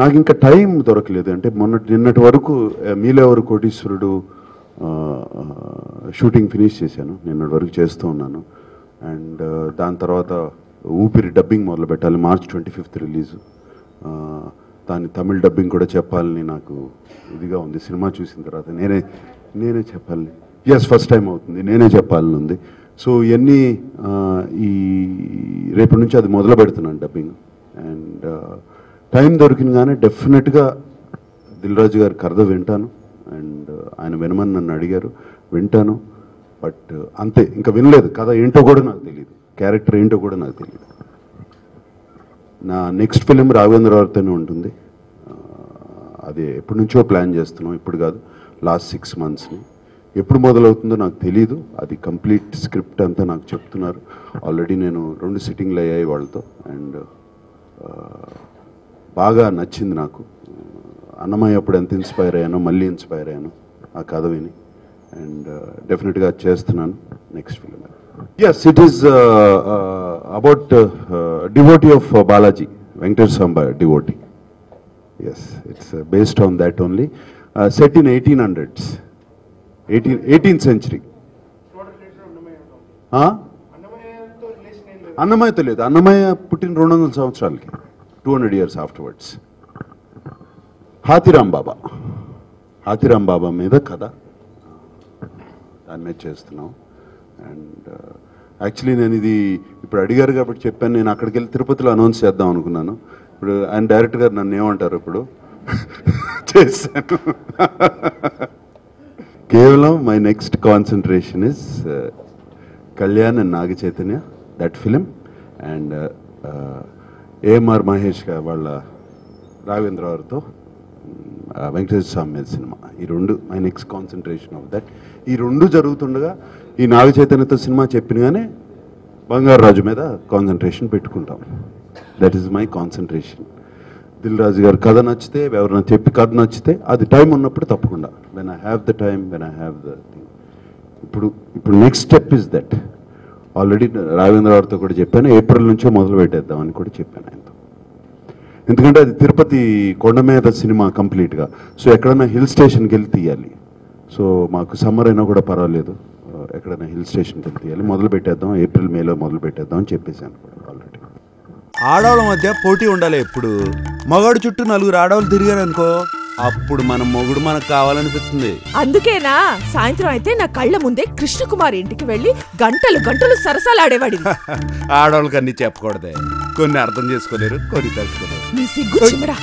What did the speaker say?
నాకు ఇంకా టైం దొరకలేదు. అంటే నిన్నటి వరకు మీలెవరు కోటీశ్వరుడు షూటింగ్ ఫినిష్ చేశాను, నిన్నటి వరకు చేస్తూ ఉన్నాను. అండ్ దాని తర్వాత ఊపిరి డబ్బింగ్ మొదలు పెట్టాలి, March 25th రిలీజు. దాని తమిళ్ డబ్బింగ్ కూడా చెప్పాలని నాకు ఇదిగా ఉంది. సినిమా చూసిన తర్వాత నేనే చెప్పాలి. ఫస్ట్ టైం అవుతుంది, నేనే చెప్పాలని ఉంది. సో ఇవన్నీ ఈ రేపటి నుంచి అది మొదలు పెడుతున్నాను డబ్బింగ్. అండ్ టైం దొరికినగానే డెఫినెట్గా దిల్ రాజు గారి కథ వింటాను. అండ్ ఆయన వినమని నన్ను అడిగారు, వింటాను. బట్ అంతే, ఇంకా వినలేదు. కథ ఏంటో కూడా నాకు తెలియదు, క్యారెక్టర్ ఏంటో కూడా నాకు తెలియదు. నా నెక్స్ట్ ఫిలిం రాఘవేంద్రరావుతోనే ఉంటుంది. అది ఎప్పటి నుంచో ప్లాన్ చేస్తున్నాం, ఇప్పుడు కాదు, లాస్ట్ 6 monthsని. ఎప్పుడు మొదలవుతుందో నాకు తెలీదు. అది కంప్లీట్ స్క్రిప్ట్ అంతా నాకు చెప్తున్నారు. ఆల్రెడీ నేను 2 సిట్టింగ్లు అయ్యాయి వాళ్ళతో. అండ్ బాగా నచ్చింది నాకు. అన్నమయ్య అప్పుడు ఎంత ఇన్స్పైర్ అయ్యానో మళ్ళీ ఇన్స్పైర్ అయ్యాను ఆ కథ విని. అండ్ డెఫినెట్గా చేస్తున్నాను next film. It is about devotee of Balaji, Venkateswara Swamy devotee. It's based on that only. Set in 1800s, 18th century. అన్నమయ్యతో లేదు. అన్నమయ్య పుట్టిన 200 సంవత్సరాలకి, 200 years afterwards. హాతిరామ్ బాబా మీద కథ, దాని మీద చేస్తున్నాం. అండ్ యాక్చువల్లీ నేను ఇది ఇప్పుడు అడిగారు కాబట్టి చెప్పాను. నేను అక్కడికి వెళ్ళి తిరుపతిలో అనౌన్స్ చేద్దాం అనుకున్నాను. ఇప్పుడు ఆయన డైరెక్టర్ గారు నన్ను ఏమంటారు ఇప్పుడు చేశాను. కేవలం my next concentration is Kalyan and Naga Chaitanya, that film. And AMR Mahesh గారు వాళ్ళ రాఘవేంద్రరావుతో వెంకటేశ్వర స్వామి మీద సినిమా. ఈ 2 my next concentration of that. ఈ 2 జరుగుతుండగా ఈ నాగ చైతన్యతో సినిమా చెప్పినగానే బంగారు రాజు మీద కాన్సన్ట్రేషన్ పెట్టుకుంటాం. That is my concentration. Dil Raju గారు కథ నచ్చితే, ఎవరైనా చెప్పి కథ నచ్చితే, అది టైం ఉన్నప్పుడు తప్పకుండా, when I have the time, when I have the thing. ఇప్పుడు next step is that. Already రాఘవేంద్రరావుతో కూడా చెప్పాను, ఏప్రిల్ నుంచో మొదలు పెట్టేద్దామని కూడా చెప్పాను ఆయనతో. ఎందుకంటే అది తిరుపతి కొండ మీద సినిమా కంప్లీట్గా. సో ఎక్కడైనా హిల్ స్టేషన్కి వెళ్ళి తీయాలి. సో మాకు సమ్మర్ అయినా కూడా పర్వాలేదు, ఎక్కడైనా హిల్ స్టేషన్కి వెళ్ళి తీయాలి. మొదలు పెట్టేద్దాం, ఏప్రిల్ మేలో మొదలు పెట్టేద్దాం అని చెప్పేసాను కూడా ఆల్రెడీ. ఆడవాళ్ళ మధ్య పోటీ ఉండాలి ఎప్పుడు. మగాడు చుట్టూ 4 ఆడవాళ్ళు తిరిగారు అనుకో, అప్పుడు మన మొగుడు మనకు కావాలనిపిస్తుంది. అందుకేనా సాయంత్రం అయితే నా కళ్ళ ముందే కృష్ణకుమార్ ఇంటికి వెళ్ళి గంటలు గంటలు సరసాలాడేవాడి. ఆడవాళ్ళకి అన్ని చెప్పకూడదే, కొన్ని అర్థం చేసుకోలేరు, కొన్ని తెలుసుకోలేరు. నీ సిగ్గు చిమడా.